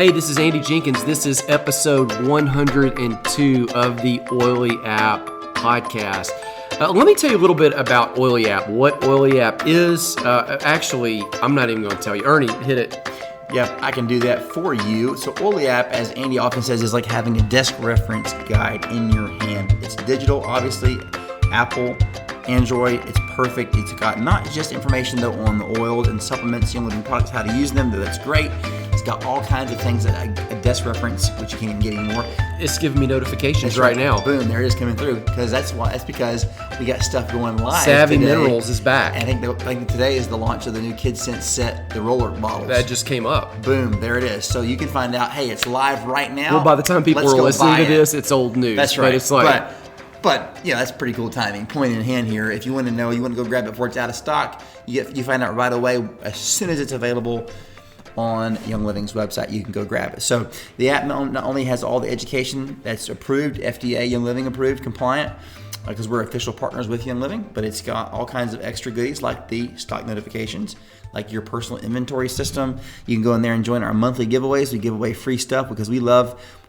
Hey, this is Andy Jenkins. This is episode 102 of the Oily App podcast. Let me tell you a little bit about Oily App, what Oily App is. Actually, I'm not even going to tell you. Ernie, hit it. Yep, I can do that for you. So Oily App, as Andy often says, is like having a desk reference guide in your hand. It's digital, obviously, Apple, Android. It's perfect. It's got not just information, though, on the oils and supplements, young living products, how to use them. That's great. It's got all kinds of things that a desk reference, which you can't even get anymore. It's giving me notifications right now. Boom, there it is coming through. That's because we got stuff going live. Savvy today. Minerals is back. And I think today is the launch of the new Kid Sense set, the roller bottles. That just came up. Boom, there it is. So you can find out, hey, it's live right now. Well, by the time people are listening to this, it's old news. That's right. But it's like... But yeah, that's pretty cool timing. Point in hand here. If you want to know, you want to go grab it before it's out of stock, you find out right away as soon as it's available on Young Living's website. You can go grab it. So the app not only has all the education that's approved, FDA, Young Living approved, compliant, because we're official partners with Young Living, but it's got all kinds of extra goodies like the stock notifications, like your personal inventory system. You can go in there and join our monthly giveaways. We give away free stuff because we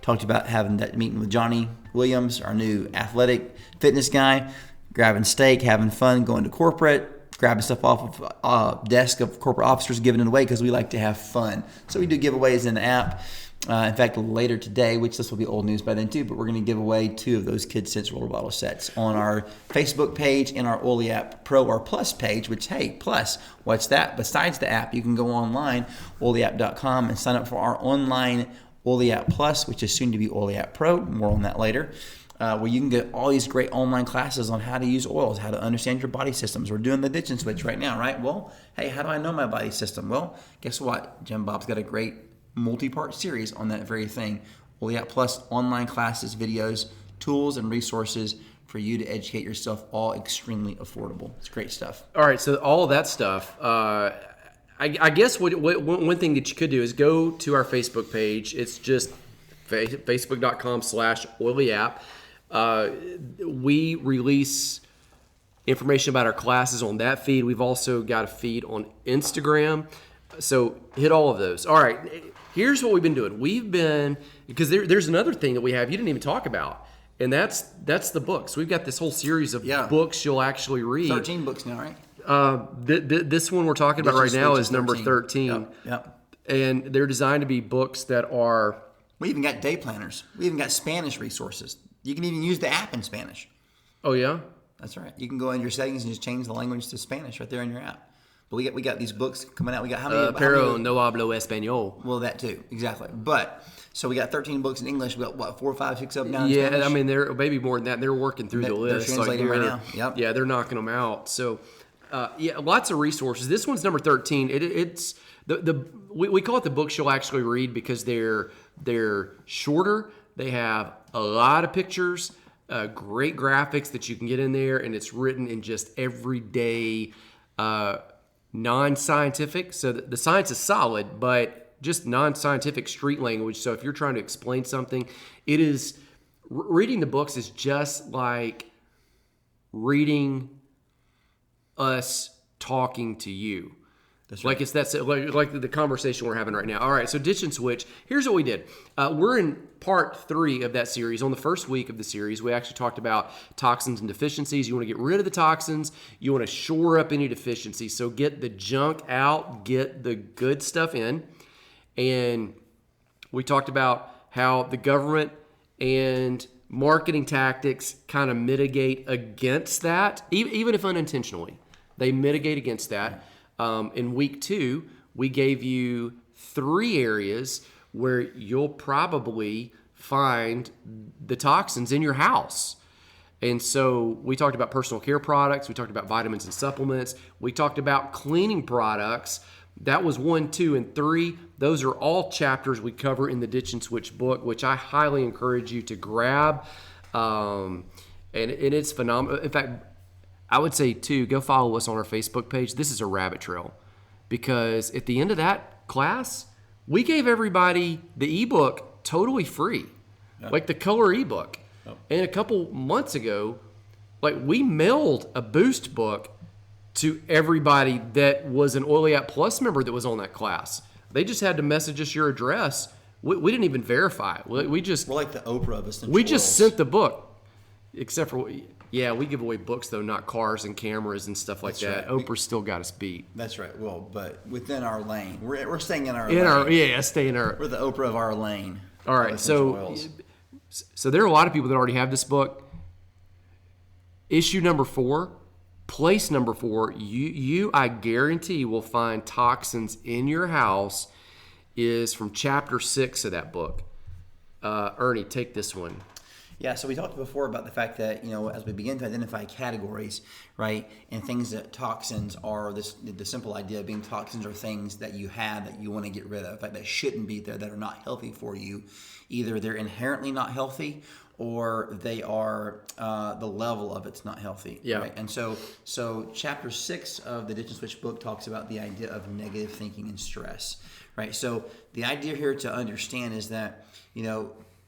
talked about having that meeting with Johnny Williams, our new athletic fitness guy, grabbing steak, having fun, going to corporate, grabbing stuff off of desk of corporate officers, giving it away because we like to have fun. So we do giveaways in the app. In fact, later today, which this will be old news by then too, but we're going to give away 2 of those Kid Sense roller bottle sets on our Facebook page and our Oily App Pro or Plus page, which, hey, Plus, what's that? Besides the app, you can go online, olyapp.com, and sign up for our online Oily App Plus, which is soon to be Oily App Pro. More on that later. Where you can get all these great online classes on how to use oils, how to understand your body systems. We're doing the ditch and switch right now, right? Well, hey, how do I know my body system? Well, guess what? Jim Bob's got a great multi-part series on that very thing. Oily App Plus, online classes, videos, tools, and resources for you to educate yourself, all extremely affordable. It's great stuff. All right, so all of that stuff, I guess one thing that you could do is go to our Facebook page. It's just facebook.com/oilyapp. We release information about our classes on that feed. We've also got a feed on Instagram. So hit all of those. All right, here's what we've been doing. Because there's another thing that we have you didn't even talk about, and that's the books. We've got this whole series of books you'll actually read. 13 books now, right? This one we're talking about right now is number 13. Yep. And they're designed to be books that are... We even got day planners. We even got Spanish resources. You can even use the app in Spanish. Oh, yeah? That's right. You can go in your settings and just change the language to Spanish right there in your app. But we got these books coming out. We got how many? Pero no hablo español. Well, that too. Exactly. But, so we got 13 books in English. We got, what, 4, 5, 6 of them now in Spanish? I mean, they're maybe more than that. They're working through the list. They're translating right now. Yep. Yeah, they're knocking them out. So... lots of resources. This one's number 13. It's we call it the books you'll actually read because they're shorter. They have a lot of pictures, great graphics that you can get in there, and it's written in just everyday, non-scientific. So the science is solid, but just non-scientific street language. So if you're trying to explain something, reading the books is just like reading us talking to you. That's right. Like the conversation we're having right now. All right, so ditch and switch. Here's what we did. We're in part 3 of that series. On the first week of the series, we actually talked about toxins and deficiencies. You want to get rid of the toxins. You want to shore up any deficiencies. So get the junk out, get the good stuff in. And we talked about how the government and marketing tactics kind of mitigate against that, even if unintentionally. They mitigate against that. In week 2, we gave you 3 areas where you'll probably find the toxins in your house. And so we talked about personal care products. We talked about vitamins and supplements. We talked about cleaning products. That was 1, 2, and 3. Those are all chapters we cover in the Ditch and Switch book, which I highly encourage you to grab. And it's phenomenal. In fact, I would say, too, go follow us on our Facebook page. This is a rabbit trail because at the end of that class, we gave everybody the ebook totally free, like the color ebook. And a couple months ago, we mailed a Boost book to everybody that was an Oily App Plus member that was on that class. They just had to message us your address. we didn't even verify. We're like the Oprah of essential we just oils. sent the book, except for we give away books though, not cars and cameras and stuff like that. Right. Oprah still got us beat. That's right. Well, but within our lane, we're staying in our lane. Stay in our. We're the Oprah of our lane. All right, so there are a lot of people that already have this book. Issue number 4, place number 4. I guarantee will find toxins in your house. Is from chapter 6 of that book. Ernie, take this one. Yeah, so we talked before about the fact that, as we begin to identify categories, right, and things that toxins are, the simple idea of being toxins are things that you have that you want to get rid of, like that shouldn't be there, that are not healthy for you. Either they're inherently not healthy or they are, the level of it's not healthy. Yeah. Right? And so chapter 6 of the Ditch and Switch book talks about the idea of negative thinking and stress, right? So the idea here to understand is that,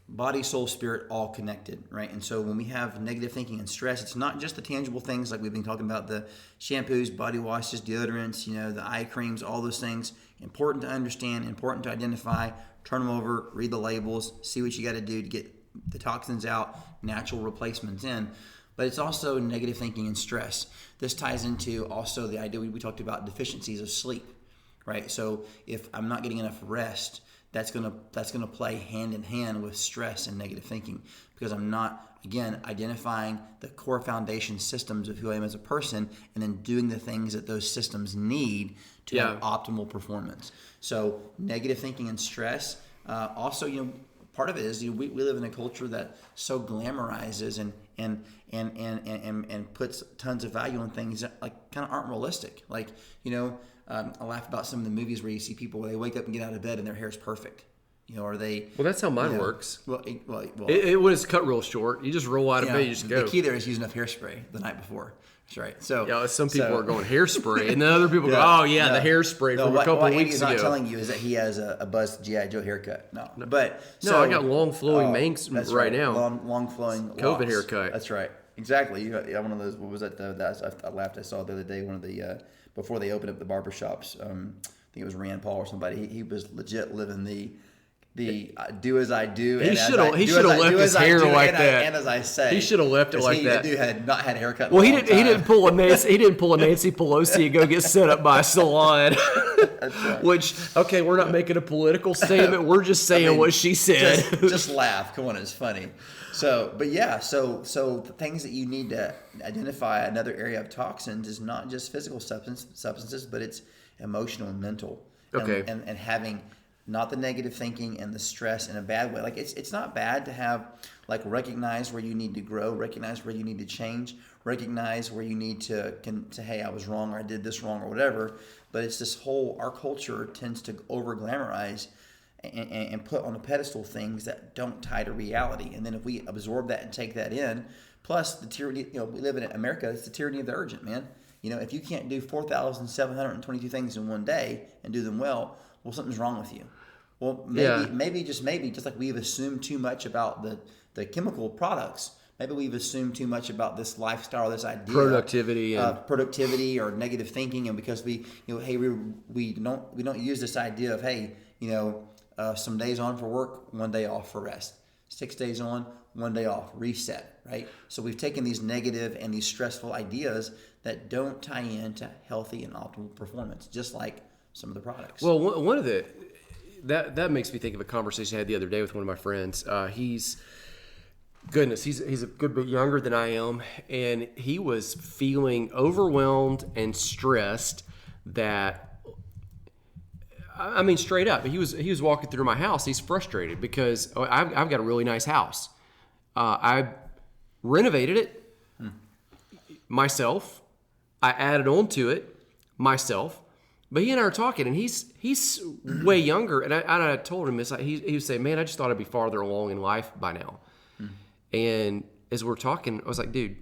body, soul, spirit, all connected, right? And so when we have negative thinking and stress, it's not just the tangible things like we've been talking about, the shampoos, body washes, deodorants, the eye creams, all those things. Important to understand, important to identify, turn them over, read the labels, see what you got to do to get the toxins out, natural replacements in. But it's also negative thinking and stress. This ties into also the idea we talked about deficiencies of sleep, right? So if I'm not getting enough rest, that's gonna play hand in hand with stress and negative thinking, because I'm not, again, identifying the core foundation systems of who I am as a person and then doing the things that those systems need to have optimal performance. So negative thinking and stress. Also, part of it is we live in a culture that so glamorizes and puts tons of value on things that kind of aren't realistic. I laugh about some of the movies where you see people where they wake up and get out of bed and their hair's perfect. Or they. Well, that's how mine works. Well, it was cut real short. You just roll out of bed, you just go. The key there is using enough hairspray the night before. That's right. So some people are going hairspray, and then other people go, the hairspray from a couple of weeks ago. What Andy's not telling you is that he has a buzzed G.I. Joe haircut. No, I got long flowing manx right now. Long flowing COVID locks. haircut. That's right. Exactly. You got one of those. What was that? I laughed. I saw the other day one of the before they opened up the barber shops. I think it was Rand Paul or somebody. He was legit living the do as I do. He should have left his hair like that. And as I say, he should have left it like that. The dude had not had a haircut. Well, he didn't pull a Nancy Pelosi and go get set up by a salon. That's right. Which, okay, we're not making a political statement. We're just saying what she said. Just laugh. Come on, it's funny. So the things that you need to identify, another area of toxins is not just physical substances, but it's emotional and mental. Okay. And having not the negative thinking and the stress in a bad way. It's not bad to have recognize where you need to grow, recognize where you need to change, recognize where you need to hey, I was wrong or I did this wrong or whatever. But it's this whole, our culture tends to over glamorize and put on a pedestal things that don't tie to reality. And then if we absorb that and take that in, plus the tyranny, we live in America, it's the tyranny of the urgent, man. If you can't do 4,722 things in one day and do them well something's wrong with you. Well, maybe, just like we've assumed too much about the chemical products, maybe we've assumed too much about this lifestyle, this idea productivity or negative thinking, and because we don't use this idea of some days on for work, one day off for rest, 6 days on, one day off, reset, right? So we've taken these negative and these stressful ideas that don't tie into healthy and optimal performance, just like some of the products. Well, one of that makes me think of a conversation I had the other day with one of my friends. He's a good bit younger than I am, and he was feeling overwhelmed and stressed that, I mean, straight up, he was walking through my house. He's frustrated because I've got a really nice house. I renovated it myself. I added on to it myself. But he and I are talking, and he's way younger. And I told him, he was saying, man, I just thought I'd be farther along in life by now. And as we're talking, I was like, dude,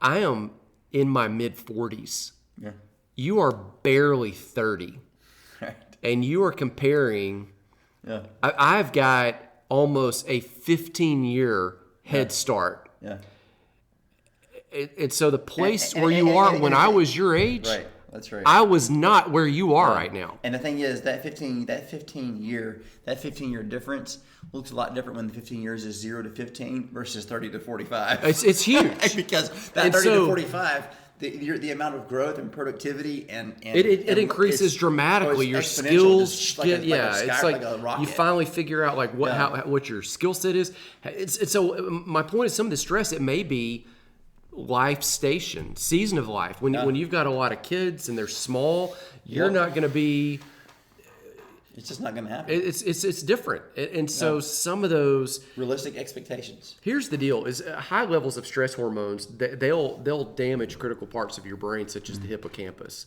I am in my mid-40s. Yeah. You are barely 30. Right. And you are comparing. Yeah. I've got almost a 15-year head start. Yeah. And so the place where you are when I was your age, right. That's right. I was not where you are right now. And the thing is, that 15 year difference looks a lot different when the 15 years is 0 to 15 versus 30 to 45. It's huge. Because that 30 to 45, the amount of growth and productivity and it increases dramatically. Your skills, it's like a rocket. You finally figure out like what your skill set is. It's so my point is, some of the stress, it may be life station, season of life. When you've got a lot of kids and they're small, you're not going to be. It's just not going to happen. It's different, and so some of those realistic expectations. Here's the deal: is high levels of stress hormones, they'll damage critical parts of your brain, such as the hippocampus.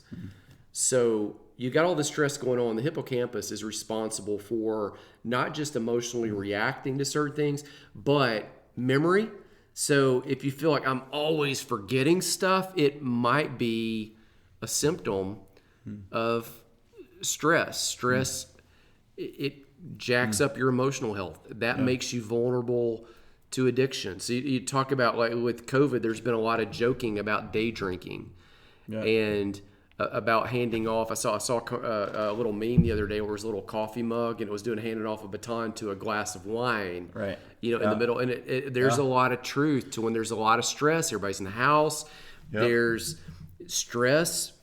So you got all this stress going on. The hippocampus is responsible for not just emotionally reacting to certain things, but memory. So if you feel like I'm always forgetting stuff, it might be a symptom of stress. Stress, it jacks up your emotional health. That makes you vulnerable to addiction. So you talk about, like with COVID, there's been a lot of joking about day drinking and about handing off. I saw a little meme the other day where it was a little coffee mug and it was handing off a baton to a glass of wine. Right. In the middle. And there's a lot of truth to when there's a lot of stress. Everybody's in the house. Yep. There's stress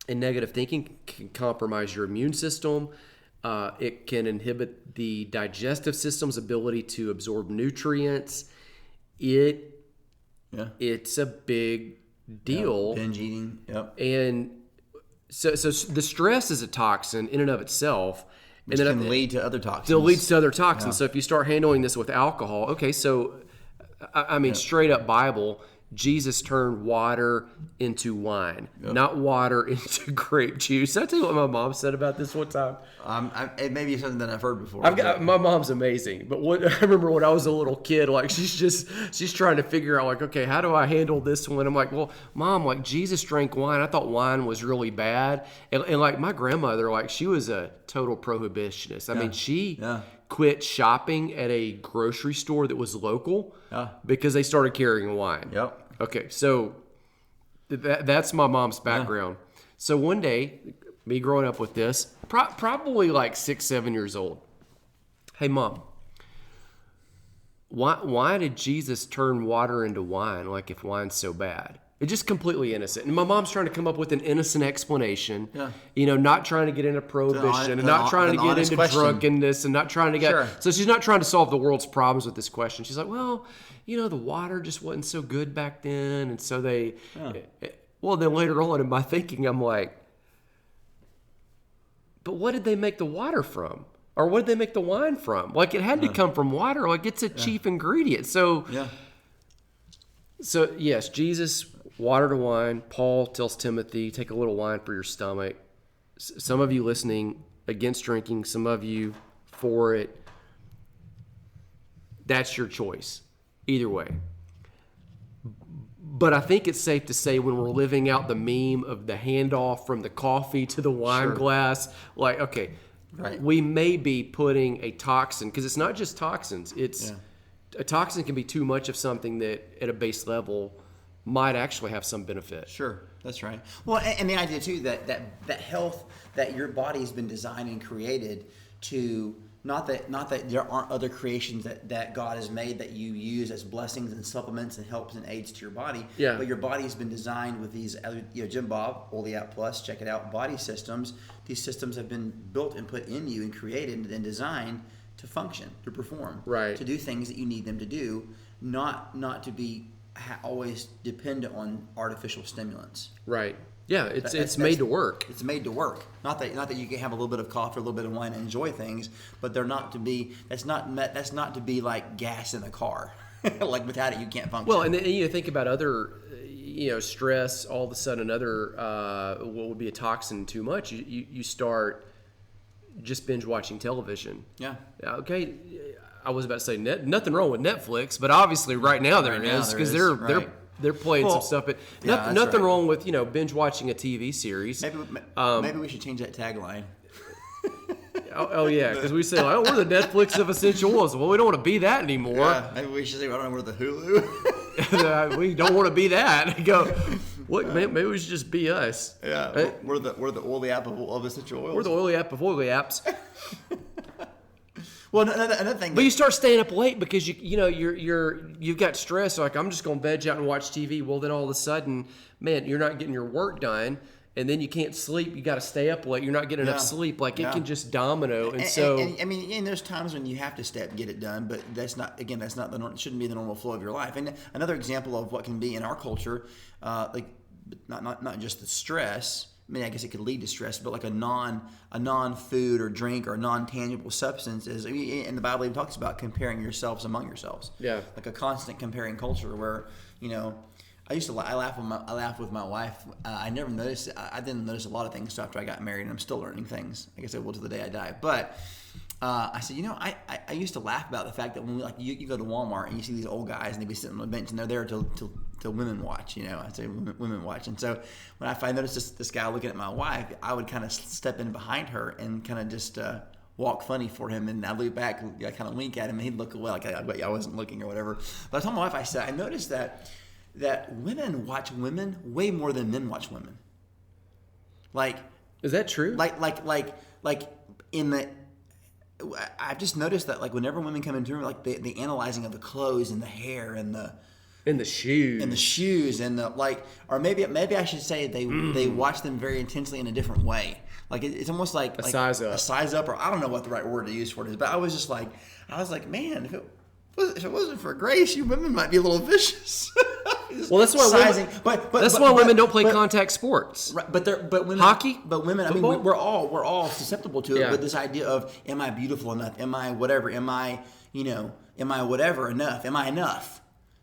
and negative thinking can compromise your immune system. It can inhibit the digestive system's ability to absorb nutrients. It's a big deal. Binge eating. Yep. And so the stress is a toxin in and of itself. Which and then can lead to other toxins. It leads to other toxins. So if you start handling this with alcohol, okay, so I mean, straight up Bible, Jesus turned water into wine, not water into grape juice. Did I tell you what my mom said about this one time? It may be something that I've heard before. My mom's amazing, but I remember when I was a little kid, like she's trying to figure out, like, okay, how do I handle this one? I'm like, well, Mom, like Jesus drank wine. I thought wine was really bad, and like my grandmother, like she was a total prohibitionist. I mean, she quit shopping at a grocery store that was local because they started carrying wine. Yep. Okay, so that's my mom's background. So one day, me growing up with this, probably like 6, 7 years old. Hey, Mom, why did Jesus turn water into wine? Like, if wine's so bad? It's just completely innocent. And my mom's trying to come up with an innocent explanation. Yeah. Not trying to get into prohibition and not trying to get into drunkenness and not trying to get. So she's not trying to solve the world's problems with this question. She's like, well, the water just wasn't so good back then, and so they. Well, then later on in my thinking, I'm like, but what did they make the water from? Or what did they make the wine from? Like, it had to come from water. Like, it's a chief ingredient. So, yes, Jesus, water to wine. Paul tells Timothy, take a little wine for your stomach. Some of you listening against drinking, some of you for it. That's your choice. Either way. But I think it's safe to say when we're living out the meme of the handoff from the coffee to the wine glass, like, okay, we may be putting a toxin, because it's not just toxins. It's a toxin can be too much of something that at a base level might actually have some benefit. Sure, that's right. Well, and the idea too that health, that your body's been designed and created to. Not that there aren't other creations that God has made that you use as blessings and supplements and helps and aids to your body. Yeah. But your body's been designed with these, Jim Bob, Oleat Plus, check it out, body systems. These systems have been built and put in you and created and designed to function, to perform, to do things that you need them to do, not to be always dependent on artificial stimulants. Right. Yeah, it's made to work. It's made to work. Not that you can have a little bit of coffee, a little bit of wine, and enjoy things, but they're not to be. That's not to be like gas in a car. Like without it, you can't function. Well, and then you think about other, stress. All of a sudden, another what would be a toxin too much. You start just binge watching television. Yeah. Okay. I was about to say nothing wrong with Netflix, but obviously right now there is because they're playing some stuff, but nothing wrong with binge watching a TV series. Maybe we should change that tagline. Oh yeah, because we say like, we're the Netflix of essential oils. Well, we don't want to be that anymore. Yeah, maybe we should say, I don't know, we're the Hulu. We don't want to be that. Go. What? Maybe we should just be us. Yeah, we're the oily apple of essential oils. We're the oily app of oily apps. Well, another thing. But you start staying up late because you've got stress. Like, I'm just going to veg out and watch TV. Well, then all of a sudden, man, you're not getting your work done, and then you can't sleep. You got to stay up late. You're not getting enough sleep. Like, it can just domino. And I mean, there's times when you have to stay up and get it done, but that's not shouldn't be the normal flow of your life. And another example of what can be in our culture, like not just the stress. I mean, I guess it could lead to stress, but like a non-food or drink or non-tangible substance is, and the Bible even talks about comparing yourselves among yourselves. Yeah. Like a constant comparing culture where, I laugh with my wife. I never noticed. I didn't notice a lot of things after I got married, and I'm still learning things. I guess I will to the day I die. But I said, I used to laugh about the fact that when you go to Walmart and you see these old guys and they be sitting on the bench and they're there till women watch. I say women watch. And so when I noticed this guy looking at my wife, I would kind of step in behind her and kind of just walk funny for him, and I'd look back, I kind of wink at him, and he'd look away like I wasn't looking or whatever. But I told my wife, I said, I noticed that women watch women way more than men watch women. Like, is that true? Like in the, I've just noticed that, like, whenever women come into a room, like the analyzing of the clothes and the hair and the shoes and the, like, or maybe I should say they watch them very intensely in a different way. Like, it's almost like a size up, or I don't know what the right word to use for it is, but I was like, man, if it wasn't for grace, you women might be a little vicious. Well, that's why women don't play contact sports. Right, but women, hockey, but women. Football? I mean, we're all susceptible to it. Yeah. But this idea of, am I beautiful enough? Am I whatever? Am I whatever enough? Am I enough?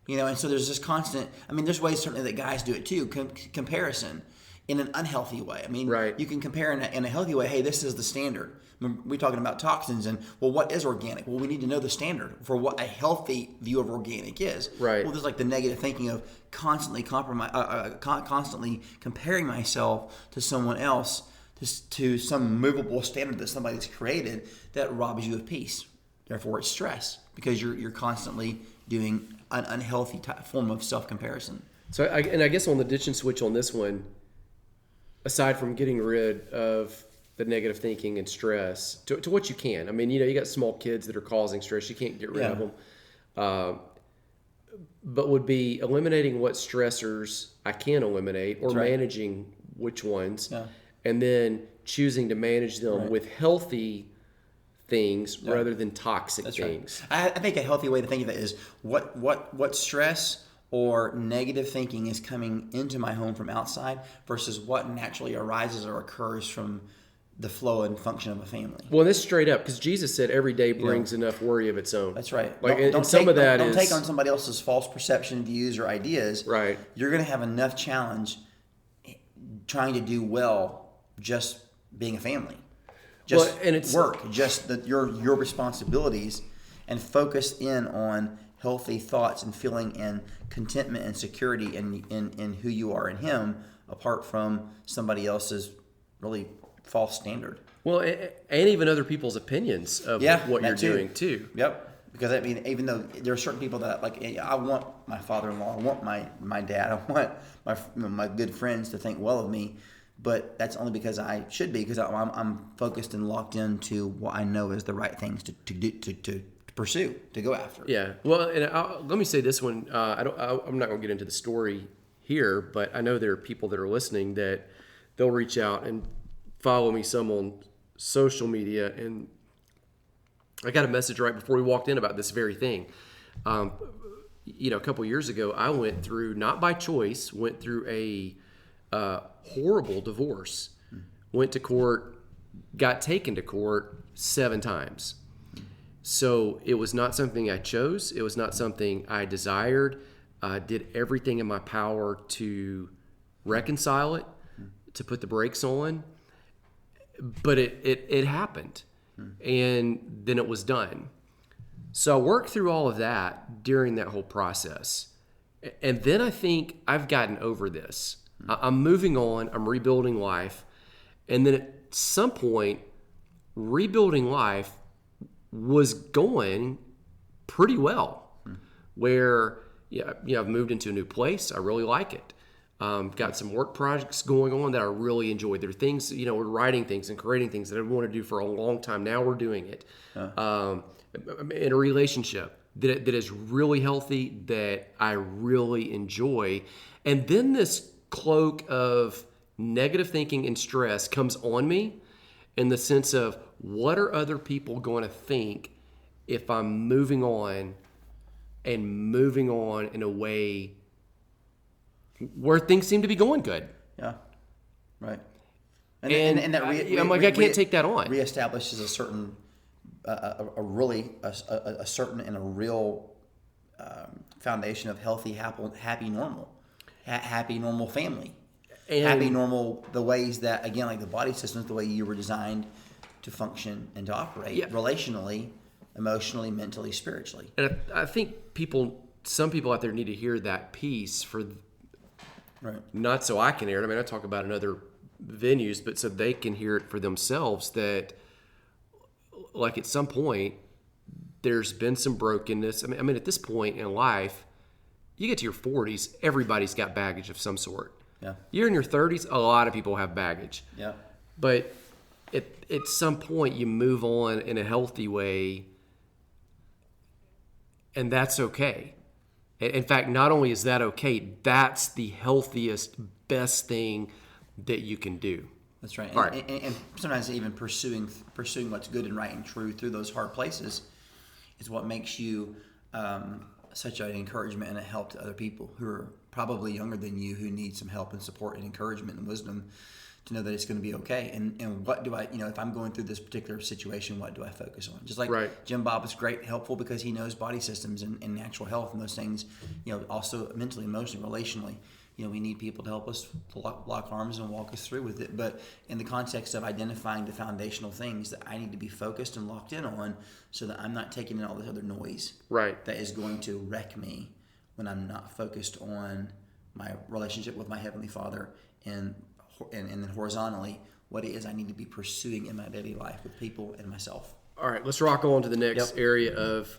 And so there's this constant. I mean, there's ways certainly that guys do it too. Comparison in an unhealthy way. I mean, right. You can compare in a healthy way. Hey, this is the standard. We're talking about toxins, and what is organic? Well, we need to know the standard for what a healthy view of organic is. Right. Well, there's like the negative thinking of constantly constantly comparing myself to someone else, to some movable standard that somebody's created that robs you of peace. Therefore, it's stress because you're constantly doing an unhealthy form of self-comparison. So, I guess on the ditch and switch on this one, aside from getting rid of the negative thinking and stress to what you can. I mean, you got small kids that are causing stress. You can't get rid of them. But would be eliminating what stressors I can eliminate, or managing which ones, and then choosing to manage them with healthy things rather than toxic things. Right. I think a healthy way to think of it is what stress or negative thinking is coming into my home from outside versus what naturally arises or occurs from the flow and function of a family. Well, this is straight up, because Jesus said every day brings enough worry of its own. That's right. Like, don't take on somebody else's false perception, views, or ideas. Right. You're going to have enough challenge trying to do well just being a family. Just work, just your responsibilities, and focus in on healthy thoughts and feeling and contentment and security in who you are in Him, apart from somebody else's really false standard. Well, and even other people's opinions of what you're doing too. Yep. Because I mean, even though there are certain people that, like, I want my father-in-law, I want my dad, I want my good friends to think well of me, but that's only because I should be, because I'm focused and locked into what I know is the right things to pursue, to go after. Yeah. Well, and let me say this one. I'm not going to get into the story here, but I know there are people that are listening that they'll reach out and follow me some on social media, and I got a message right before we walked in about this very thing. A couple years ago, I went through, not by choice, a horrible divorce. Went to court, got taken to court 7 times. So it was not something I chose. It was not something I desired. I did everything in my power to reconcile it, to put the brakes on. But it happened, and then it was done. So I worked through all of that during that whole process. And then I think I've gotten over this. I'm moving on. I'm rebuilding life. And then at some point, rebuilding life was going pretty well. Where, I've moved into a new place. I really like it. Got some work projects going on that I really enjoy. There are things, we're writing things and creating things that I wanted to do for a long time. Now we're doing it. In a relationship that is really healthy, that I really enjoy. And then this cloak of negative thinking and stress comes on me in the sense of, what are other people going to think if I'm moving on in a way where things seem to be going good? Yeah, right. And that I'm like, I can't take that on. Reestablishes a certain, a certain and a real foundation of healthy, happy, normal family. And happy, normal, the ways that, again, like the body systems, the way you were designed to function and to operate relationally, emotionally, mentally, spiritually. And I think some people out there need to hear that piece for, not so I can hear it. I mean, I talk about it in other venues, but so they can hear it for themselves, that like at some point there's been some brokenness. I mean, at this point in life, you get to your 40s, everybody's got baggage of some sort. Yeah. You're in your 30s, a lot of people have baggage. Yeah. But at some point you move on in a healthy way, and that's okay. In fact, not only is that okay, that's the healthiest, best thing that you can do. That's right. And sometimes even pursuing what's good and right and true through those hard places is what makes you such an encouragement and a help to other people who are probably younger than you, who need some help and support and encouragement and wisdom to know that it's going to be okay. And what do I, if I'm going through this particular situation, what do I focus on? Just like Jim Bob is great, helpful because he knows body systems and natural health and those things, also mentally, emotionally, relationally. We need people to help us lock arms and walk us through with it. But in the context of identifying the foundational things that I need to be focused and locked in on, so that I'm not taking in all this other noise that is going to wreck me when I'm not focused on my relationship with my Heavenly Father and then horizontally what it is I need to be pursuing in my daily life with people and myself. All right, let's rock on to the next area of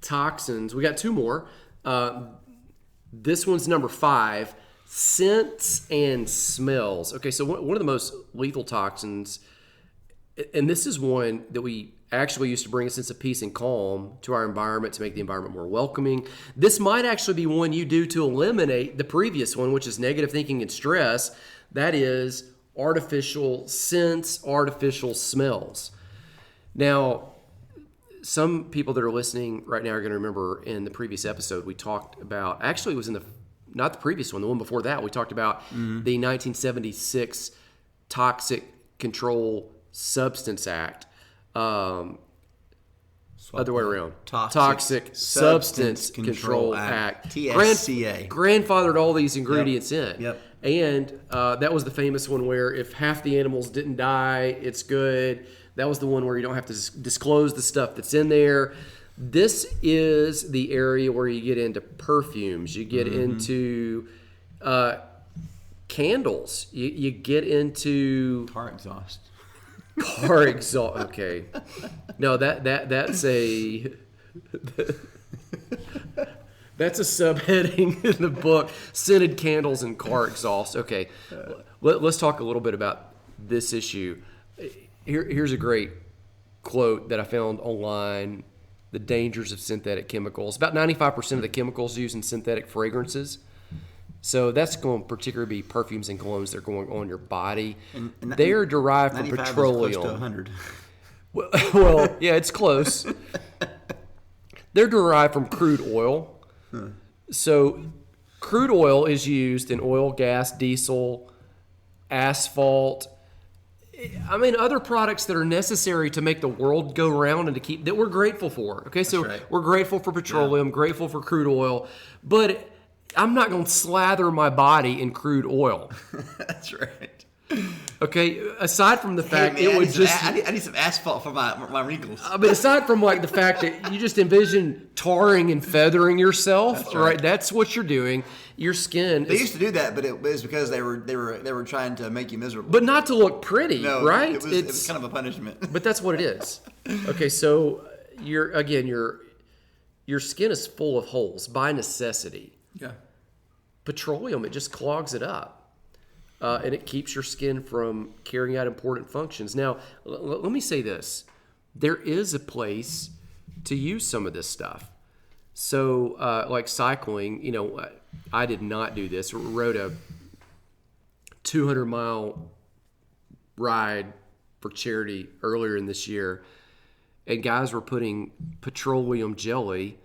toxins. We got two more. This one's number 5, scents and smells. Okay, so one of the most lethal toxins, and this is one that we actually used to bring a sense of peace and calm to our environment, to make the environment more welcoming. This might actually be one you do to eliminate the previous one, which is negative thinking and stress. That is artificial scents, artificial smells. Now, some people that are listening right now are going to remember in the previous episode we talked about, actually it was not the previous one, the one before that, we talked about the 1976 Toxic Control Substance Act. Other way around. Toxic Substance Control Act. TSCA. Grandfathered all these ingredients in. Yep. And that was the famous one where if half the animals didn't die, it's good. That was the one where you don't have to disclose the stuff that's in there. This is the area where you get into perfumes. You get into candles. You get into car exhaust. Okay. No, that's a that's a subheading in the book: scented candles and car exhaust. Okay, let's talk a little bit about this issue. Here's a great quote that I found online: the dangers of synthetic chemicals. About 95% of the chemicals used in synthetic fragrances. So that's going to particularly be perfumes and colognes that are going on your body. And they are derived from petroleum. Is close to 100. Well, yeah, it's close. They're derived from crude oil. So crude oil is used in oil, gas, diesel, asphalt. I mean, other products that are necessary to make the world go round and to keep, that we're grateful for. Okay, so we're grateful for petroleum, grateful for crude oil, but I'm not going to slather my body in crude oil. That's right. Okay, aside from the fact it would just... I need some asphalt for my wrinkles. But aside from like the fact that you just envision tarring and feathering yourself, that's right? That's what you're doing. Your skin... They used to do that, but it was because they were trying to make you miserable. But not to look pretty, right? It was kind of a punishment. But that's what it is. Okay, so your skin is full of holes by necessity. Yeah. petroleum, it just clogs it up. And it keeps your skin from carrying out important functions. Now, let me say this. There is a place to use some of this stuff. So, like cycling, I did not do this. I rode a 200-mile ride for charity earlier in this year, and guys were putting petroleum jelly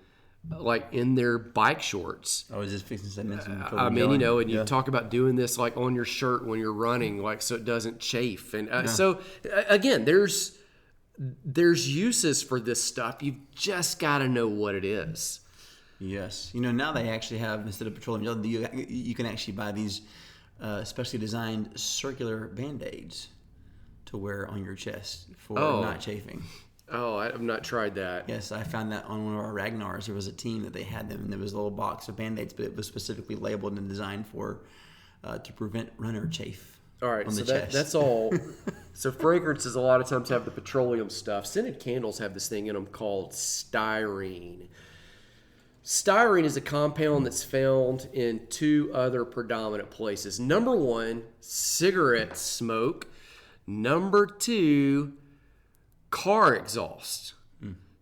like in their bike shorts. I was just fixing to say, and you talk about doing this like on your shirt when you're running, like so it doesn't chafe. And so again, there's uses for this stuff. You've just got to know what it is. Yes. Now they actually have, instead of petroleum jelly, you can actually buy these specially designed circular Band-Aids to wear on your chest for not chafing. Oh, I've not tried that. Yes, I found that on one of our Ragnars. There was a team that they had them, and there was a little box of Band-Aids, but it was specifically labeled and designed for to prevent runner chafe. All right, on the so chest. that's all. So fragrances a lot of times have the petroleum stuff. Scented candles have this thing in them called styrene. Styrene is a compound that's found in two other predominant places. Number one, cigarette smoke. Number two, car exhaust.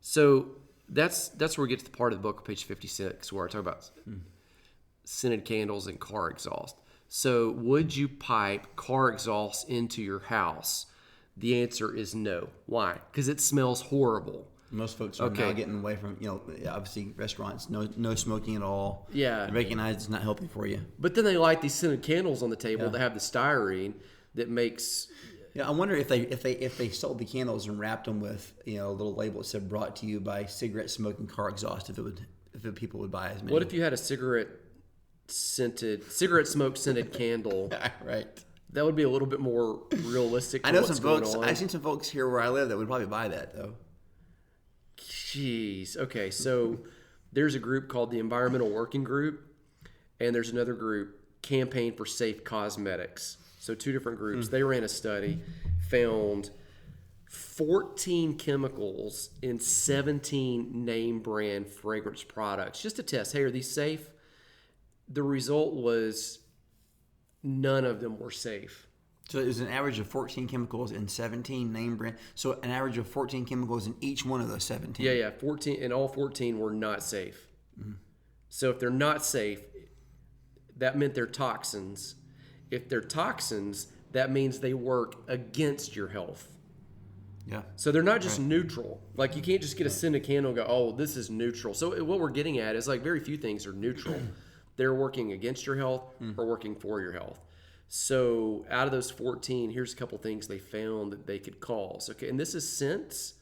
So that's where we get to the part of the book, page 56, where I talk about scented candles and car exhaust. So would you pipe car exhaust into your house? The answer is no. Why? Because it smells horrible. Most folks are now getting away from, obviously restaurants, no smoking at all. Yeah. They recognize it's not healthy for you. But then they light these scented candles on the table that have the styrene that makes... Yeah, I wonder if they sold the candles and wrapped them with a little label that said "brought to you by cigarette smoking car exhaust." If people would buy as many. What if you had a cigarette smoke scented candle? Right. That would be a little bit more realistic. I know some folks. I've seen some folks here where I live that would probably buy that though. Jeez. Okay, so there's a group called the Environmental Working Group, and there's another group, Campaign for Safe Cosmetics. So two different groups. They ran a study, found 14 chemicals in 17 name brand fragrance products just to test, hey, are these safe? The result was none of them were safe. So it was an average of 14 chemicals in 17 name brand. So an average of 14 chemicals in each one of those 17. Yeah, 14, and all 14 were not safe. So if they're not safe, that meant they're toxins. If they're toxins, that means they work against your health. Yeah. So they're not just neutral. Like you can't just get a scented candle and go, oh, this is neutral. So what we're getting at is like very few things are neutral. They're working against your health or working for your health. So out of those 14, here's a couple things they found that they could cause. Okay, and this is scents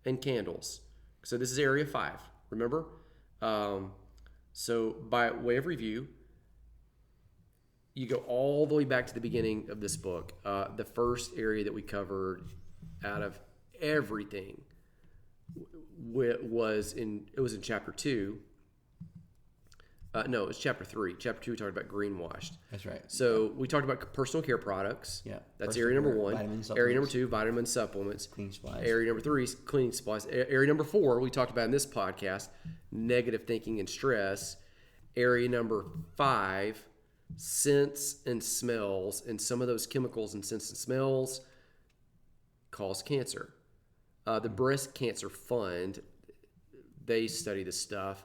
and candles. So this is area 5, remember? So by way of review, you go all the way back to the beginning of this book. The first area that we covered out of everything was in chapter 2. No, it was chapter 3. Chapter 2, we talked about greenwashed. That's right. So we talked about personal care products. Yeah. That's Personal area number care, 1. vitamin supplements. Area number 2, vitamin supplements. Cleaning supplies. Area number 3 is cleaning supplies. Area number 4, we talked about in this podcast, negative thinking and stress. Area number 5, scents and smells. And some of those chemicals and scents and smells cause cancer. The Breast Cancer Fund, they study this stuff.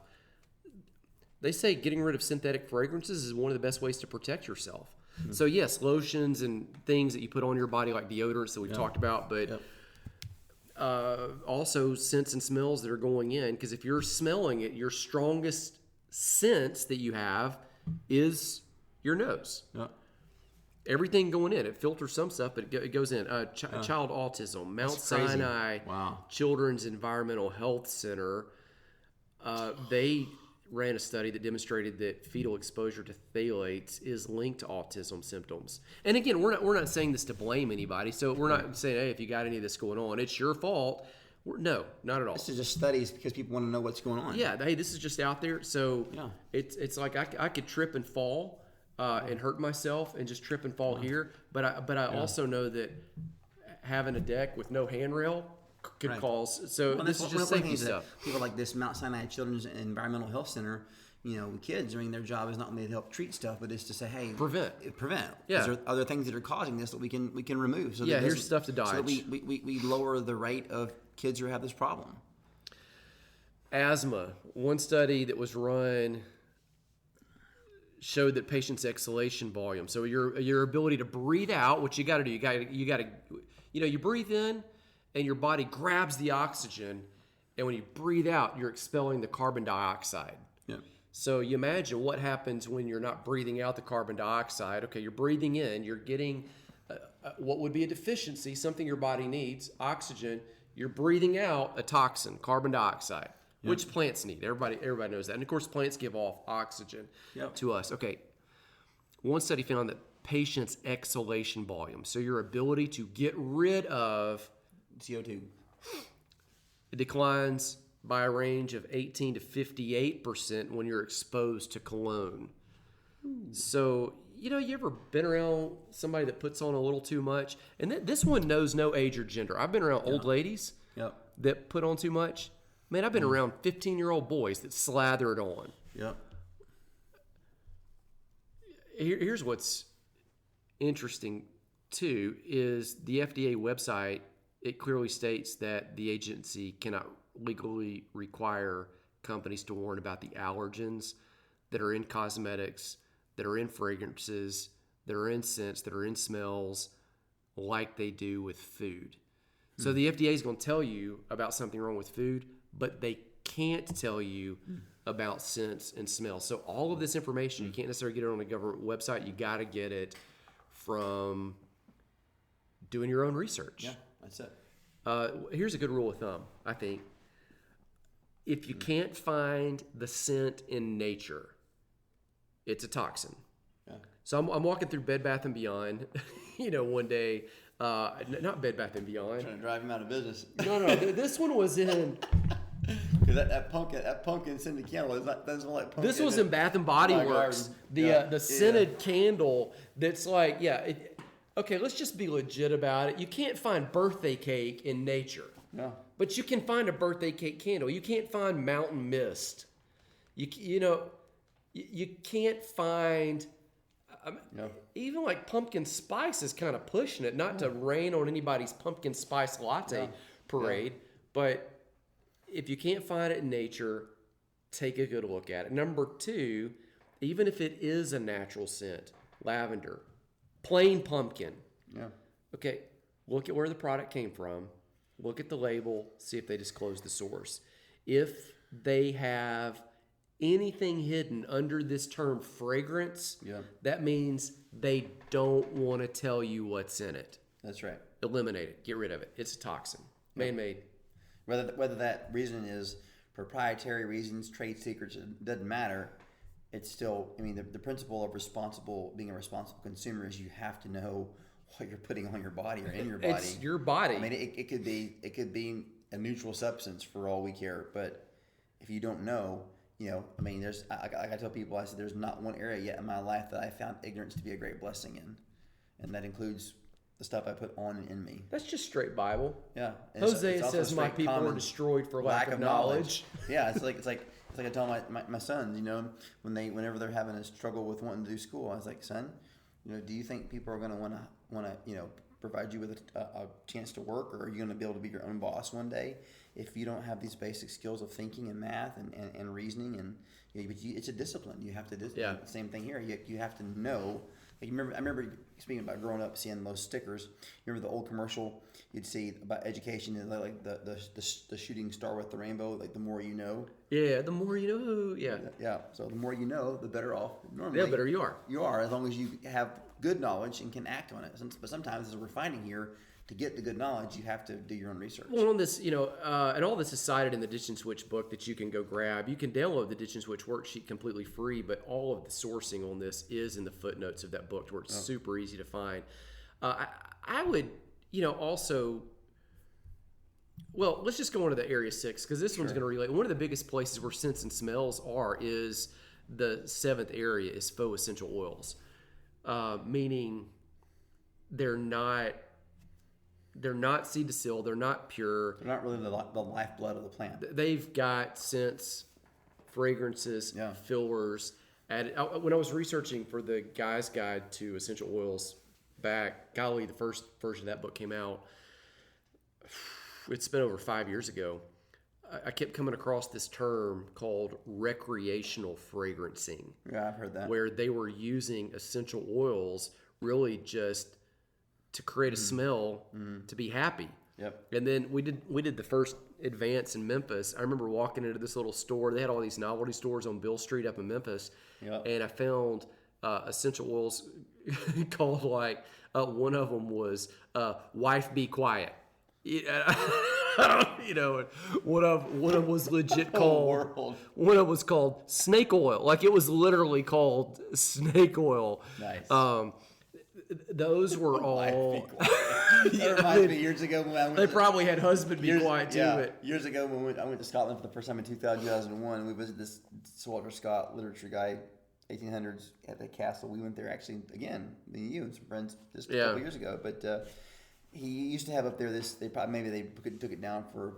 They say getting rid of synthetic fragrances is one of the best ways to protect yourself. Mm-hmm. So yes, lotions and things that you put on your body like deodorants that we've talked about, but also scents and smells that are going in. Because if you're smelling it, your strongest sense that you have is your nose. Yeah. Everything going in, it filters some stuff, but it goes in. Child autism, Mount Sinai, Children's Environmental Health Center. They ran a study that demonstrated that fetal exposure to phthalates is linked to autism symptoms. And again, we're not saying this to blame anybody. So we're not saying, hey, if you got any of this going on, it's your fault. No, not at all. This is just studies because people want to know what's going on. Yeah, hey, this is just out there. So it's like I could trip and fall and hurt myself and just trip and fall here. But I also know that having a deck with no handrail could cause. So this is just safety stuff. People like this Mount Sinai Children's Environmental Health Center, kids. I mean, their job is not only to help treat stuff, but it's to say, hey, prevent. Yeah. Is there other things that are causing this that we can remove? So here's stuff to dodge. So that we lower the rate of kids who have this problem. Asthma. One study that was run showed that patients' exhalation volume. So your ability to breathe out, what you got to do, you breathe in, and your body grabs the oxygen, and when you breathe out, you're expelling the carbon dioxide. Yeah. So you imagine what happens when you're not breathing out the carbon dioxide. Okay, you're breathing in, you're getting what would be a deficiency, something your body needs, oxygen. You're breathing out a toxin, carbon dioxide, which plants need. Everybody knows that. And of course, plants give off oxygen to us. Okay, one study found that patients' exhalation volume, so your ability to get rid of CO2, it declines by a range of 18 to 58% when you're exposed to cologne. So, you ever been around somebody that puts on a little too much? And this one knows no age or gender. I've been around old ladies that put on too much. Man, I've been around 15-year-old boys that slather it on. Yep. Here's what's interesting, too, is the FDA website, it clearly states that the agency cannot legally require companies to warn about the allergens that are in cosmetics, that are in fragrances, that are in scents, that are in smells, like they do with food. So the FDA is going to tell you about something wrong with food, but they can't tell you about scents and smells. So all of this information, you can't necessarily get it on a government website. You got to get it from doing your own research. Yeah, that's it. Here's a good rule of thumb, I think. If you can't find the scent in nature, it's a toxin. Yeah. So I'm walking through Bed Bath & Beyond, one day, not Bed Bath & Beyond. Trying to drive him out of business. No, this one was in... Because that pumpkin scented candle doesn't like pumpkin. This was in Bath & Body Works. The scented candle that's like, okay, let's just be legit about it. You can't find birthday cake in nature. No. But you can find a birthday cake candle. You can't find mountain mist. You can't find... Even like pumpkin spice is kind of pushing it, not to rain on anybody's pumpkin spice latte parade, but if you can't find it in nature, take a good look at it. Number 2, even if it is a natural scent, lavender, plain pumpkin. Yeah. Okay, look at where the product came from. Look at the label, see if they disclose the source. If they have anything hidden under this term fragrance, that means they don't want to tell you what's in it. That's right. Eliminate it. Get rid of it. It's a toxin. Man-made. Whether that reason is proprietary reasons, trade secrets, it doesn't matter. It's still, the principle of being a responsible consumer is you have to know what you're putting on your body or in your body. It's your body. It could be a neutral substance for all we care, but if you don't know, there's, like I tell people, I said, there's not one area yet in my life that I found ignorance to be a great blessing in. And that includes the stuff I put on and in me. That's just straight Bible. Yeah. And Hosea says my people were destroyed for lack of knowledge. Yeah. It's like I tell my sons, whenever they're having a struggle with wanting to do school, I was like, son, do you think people are going to want to, provide you with a chance to work, or are you going to be able to be your own boss one day if you don't have these basic skills of thinking and math and reasoning? And it's a discipline. You have to same thing here. You have to know. I remember speaking about growing up, seeing those stickers. You remember the old commercial you'd see about education, and like the shooting star with the rainbow, like the more you know. Yeah, the more you know. Yeah. Yeah. So the more you know, the better off. Normally, the better you are. You are, as long as you have good knowledge and can act on it. But sometimes, as we're finding here, to get the good knowledge, you have to do your own research. Well, on this, and all this is cited in the Ditch and Switch book that you can go grab. You can download the Ditch and Switch worksheet completely free, but all of the sourcing on this is in the footnotes of that book, where it's super easy to find. I would, also... Well, let's just go on to the Area 6, because this one's going to relate. One of the biggest places where scents and smells are is the 7th area is faux essential oils, meaning they're not seed to seal, they're not pure. They're not really the lifeblood of the plant. They've got scents fragrances, fillers. When I was researching for the Guy's Guide to Essential Oils the first version of that book came out. It's been over 5 years ago. I kept coming across this term called recreational fragrancing. Yeah, I've heard that. Where they were using essential oils really just to create a smell to be happy. Yep. And then we did the first advance in Memphis. I remember walking into this little store. They had all these novelty stores on Bill Street up in Memphis. Yep. And I found essential oils called one of them was Wife Be Quiet. One of them was legit called. One of them was called snake oil. Like it was literally called snake oil. Nice. Those were all. That reminds me years ago when I went. They probably had husband be quiet too. Yeah, but years ago when I went to Scotland for the first time in 2001, we visited this Sir Walter Scott literature guy, 1800s at the castle. We went there actually again, me and you and some friends just a couple years ago, but. He used to have up there they took it down for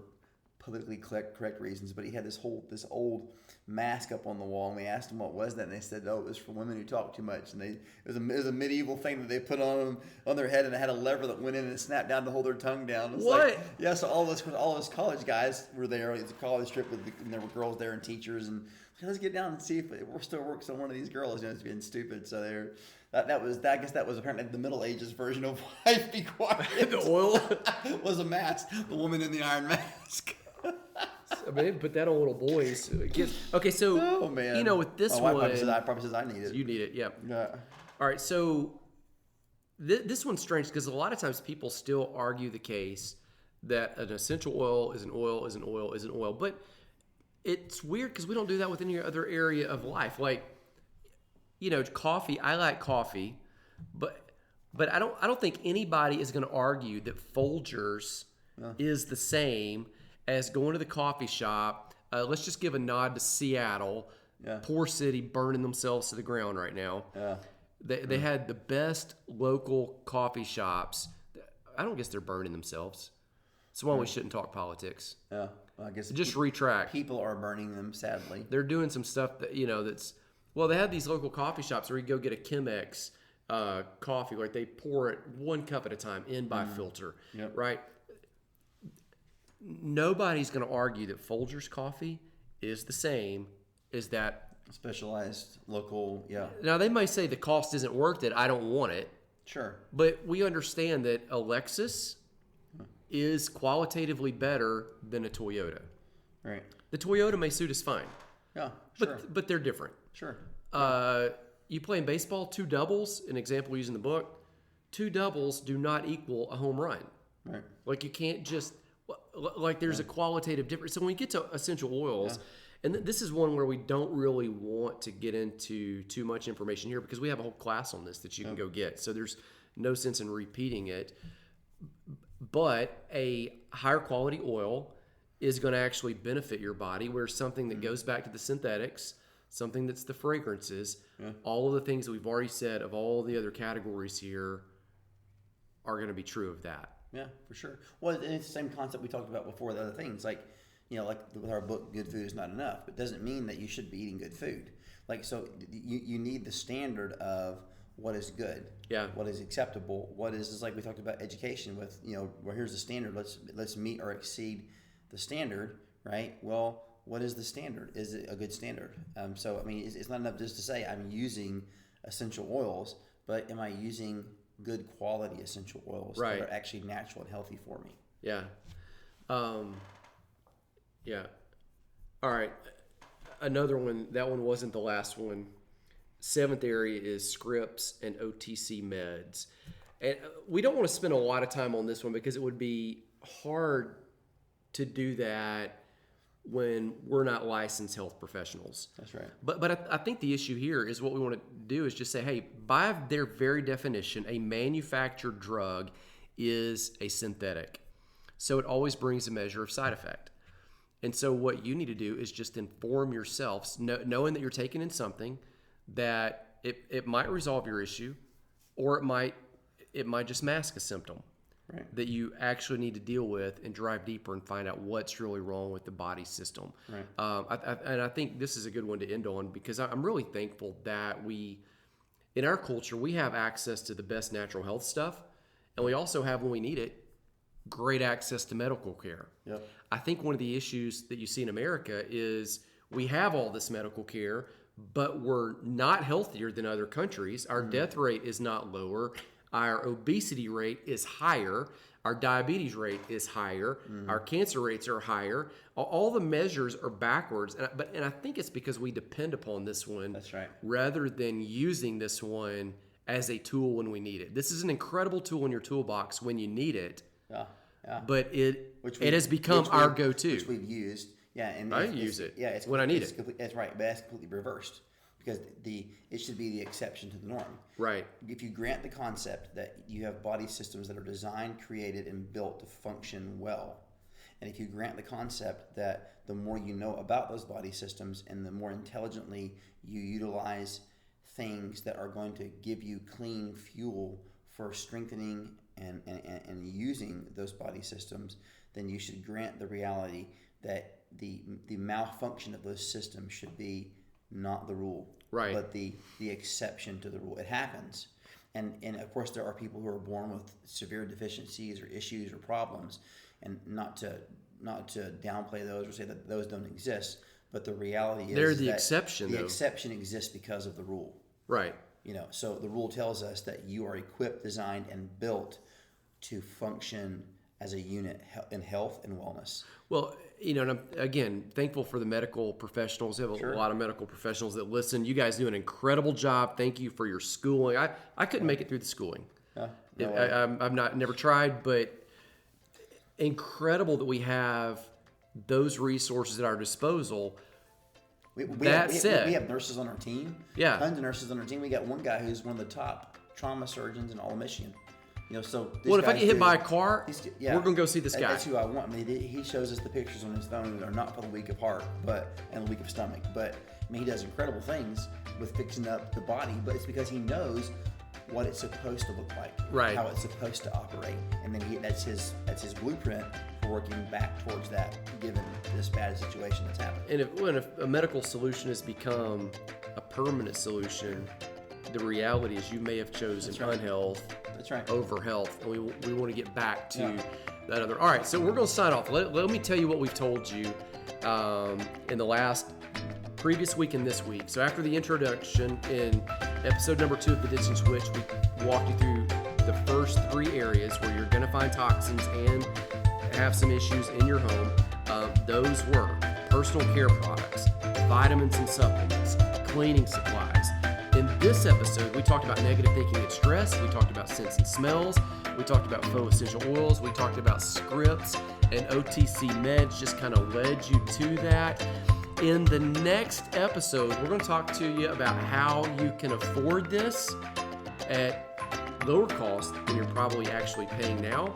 politically correct reasons, but he had this old mask up on the wall, and we asked him what was that, and they said, it was for women who talk too much, and it was a medieval thing that they put on their head, and it had a lever that went in and snapped down to hold their tongue down. What? So all those college guys were there. It's a college trip and there were girls there and teachers, and let's get down and see if it still works on one of these girls. It's being stupid. So I guess that was apparently the Middle Ages version of Wife Be Quiet. The oil was a mask. The woman in the iron mask. I mean, they put that on little boys. Okay, so oh man, with this my one, wife probably says I need it. You need it, yeah. Yeah. All right, so this one's strange because a lot of times people still argue the case that an essential oil is an oil is an oil is an oil, but it's weird because we don't do that with any other area of life. Like, coffee. I like coffee, but I don't think anybody is going to argue that Folgers is the same as going to the coffee shop. Let's just give a nod to Seattle. Yeah. Poor city burning themselves to the ground right now. Yeah. They had the best local coffee shops. I don't guess they're burning themselves. That's why we shouldn't talk politics. Yeah. Well, I guess just retract. People are burning them, sadly. They're doing some stuff that that's. Well, they had these local coffee shops where you go get a Chemex coffee, like they pour it 1 cup at a time in by filter, right? Nobody's going to argue that Folgers coffee is the same as that specialized local. Yeah. Now they may say the cost isn't worth it. I don't want it. Sure. But we understand that Alexis is qualitatively better than a Toyota. Right. The Toyota may suit us fine. Yeah. Sure. But they're different. Sure. You play in baseball, 2 doubles, an example using the book, 2 doubles do not equal a home run. Right. Like you can't just, like there's a qualitative difference. So when we get to essential oils, and this is one where we don't really want to get into too much information here because we have a whole class on this that you can go get. So there's no sense in repeating it. But a higher quality oil is going to actually benefit your body, where something that goes back to the synthetics, something that's the fragrances, all of the things that we've already said of all the other categories here are going to be true of that. Yeah, for sure. Well, and it's the same concept we talked about before, the other things. Like, like with our book, Good Food is Not Enough. It doesn't mean that you should be eating good food. Like, so you need the standard of what is good, what is acceptable, what is, just like we talked about education with, well, here's the standard, let's meet or exceed the standard, right? Well, what is the standard? Is it a good standard? So, I mean, it's not enough just to say I'm using essential oils, but am I using good quality essential oils that are actually natural and healthy for me? Yeah. Yeah. All right. Another one, that one wasn't the last one. 7th area is scripts and OTC meds. And we don't want to spend a lot of time on this one because it would be hard to do that when we're not licensed health professionals. That's right. But I think the issue here is what we want to do is just say, hey, by their very definition, a manufactured drug is a synthetic. So it always brings a measure of side effect. And so what you need to do is just inform yourself, knowing that you're taking in something that it might resolve your issue, or it might just mask a symptom. Right. that you actually need to deal with and drive deeper and find out what's really wrong with the body system. Right. And I think this is a good one to end on, because I'm really thankful that in our culture, we have access to the best natural health stuff, and we also have, when we need it, great access to medical care. Yep. I think one of the issues that you see in America is we have all this medical care, but we're not healthier than other countries. Our death rate is not lower. Our obesity rate is higher. Our diabetes rate is higher. Our cancer rates are higher. All the measures are backwards. And I think it's because we depend upon this one. That's right. Rather than using this one as a tool when we need it. This is an incredible tool in your toolbox when you need it. Yeah. But it has become our go-to. Which we've used. Yeah, and I use it it's when I need it. That's right, but that's completely reversed, because it should be the exception to the norm. Right. If you grant the concept that you have body systems that are designed, created, and built to function well, and if you grant the concept that the more you know about those body systems and the more intelligently you utilize things that are going to give you clean fuel for strengthening and using those body systems, then you should grant the reality that the malfunction of those systems should be not the rule, right, but the exception to the rule. It happens, and of course there are people who are born with severe deficiencies or issues or problems, and not to downplay those or say that those don't exist, but the reality is they're the exception. The exception exists because of the rule, right? So the rule tells us that you are equipped, designed, and built to function as a unit in health and wellness. Well, and I'm, again, thankful for the medical professionals. We have a lot of medical professionals that listen. You guys do an incredible job. Thank you for your schooling. I couldn't make it through the schooling. I've never tried, but incredible that we have those resources at our disposal. We have nurses on our team. Yeah. Tons of nurses on our team. We got one guy who's one of the top trauma surgeons in all of Michigan. So if I get hit by a car, we're going to go see this guy. That's who I want. He shows us the pictures on his phone that are not for the weak of heart, and the weak of stomach. But he does incredible things with fixing up the body. But it's because he knows what it's supposed to look like, right? How it's supposed to operate, and then that's his blueprint for working back towards that, given this bad situation that's happened. And when a medical solution has become a permanent solution, the reality is you may have chosen unhealth over health, and we want to get back to that other. All right, so we're going to sign off. Let me tell you what we've told you in the previous week and this week. So after the introduction in episode number 2 of the Ditch and Switch, we walked you through the first 3 areas where you're going to find toxins and have some issues in your home. Those were personal care products, vitamins and supplements, cleaning supplies. In this episode, we talked about negative thinking and stress. We talked about scents and smells. We talked about faux essential oils. We talked about scripts and OTC meds, just kind of led you to that. In the next episode, we're going to talk to you about how you can afford this at lower cost than you're probably actually paying now.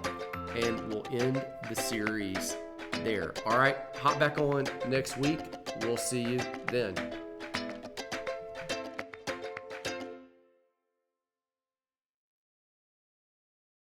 And we'll end the series there. All right, hop back on next week. We'll see you then.